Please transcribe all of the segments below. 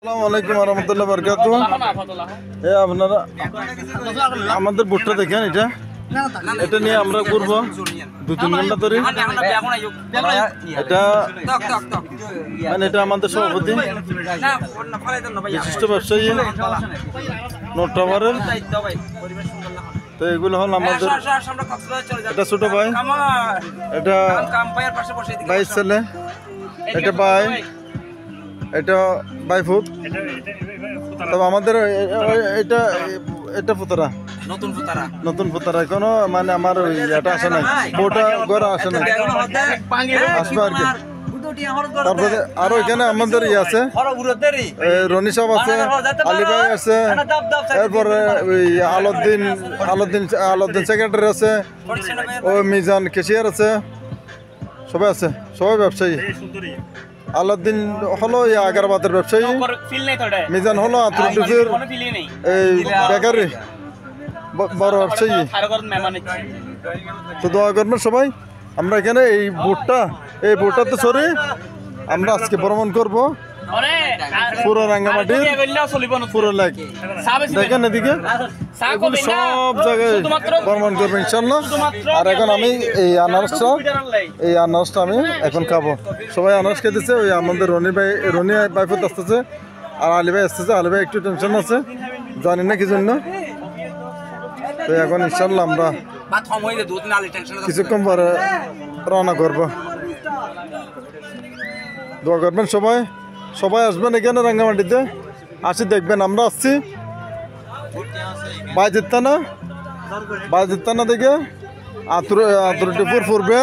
আসসালামু আলাইকুম রহমতুল্লাহ বরকাতু। আপনারা আমাদের বোটটা দেখেন, এটা নিয়ে আমরা ঘুরবো 2-3 ঘন্টা ধরে। এটা মানে এটা আমাদের সভাপতি বিশিষ্ট ব্যবসায়ী নোট টাওয়ারের। তো এগুলো হল আমাদের, এটা ছোট ভাই, এটা ভাইয়ের ছেলে, এটা ভাই, এটা বাইফুত। তবে আমাদের এটা এটা ফুতারা, নতুন ফুতারা এখনো মানে আমার এটা আসে নাই, বউটা ঘরে আসে নাই, আসবে আর কি। তারপরে আরো এখানে আমাদের আছে, রনি সাহেব আছে, আলী ভাই আছে, এরপরে ওই আলাউদ্দিন সেক্রেটারি আছে, ও মিজান কেশিয়ার আছে, সবাই আছে, সবাই ব্যবসায়ী। আলাউদ্দিন হলো আগারবাদের ব্যবসায়ী, মিজান হলো আতরুদ্দুফের এই বেকারি বড় ব্যবসায়ী। তো দোয়া করবেন সবাই। আমরা এখানে এই বোটটাতে চড়ে আমরা আজকে ভ্রমণ করবো পুরো রাঙ্গামাটির পুরো লেক। দেখেন এদিকে এগুলো সব জায়গায় ভ্রমণ করবো ইনশাল্লাহ। আর এখন আমি এই আনারসটা আমি এখন খাবো। সবাই আনারস খেতেছে, ওই আমাদের রনি বাইফুত আসতেছে, আর আলী ভাই আসতেছে। আলী ভাই একটু টেনশন আছে, জানি না কি জন্য। তো এখন ইনশাল্লাহ আমরা কিছুক্ষণ পরে রওনা করবো। দোয়া করবেন সবাই আসবেন এখানে রাঙ্গামাটিতে, আসি দেখবেন। আমরা আসছি বাইজিত্তানা থেকে আতুরটিপুর পূর্বে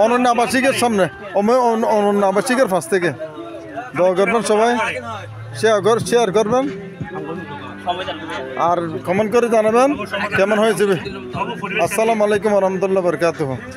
অনন্য আবাসিকের সামনে, অনন্য আবাসিকের পাশ থেকে। দোয়া করবেন সবাই, শেয়ার করবেন, আর কমেন্ট করে জানাবেন কেমন হয়েছে। আসসালামু আলাইকুম রহমতুল্লাহ বরকাতুহ।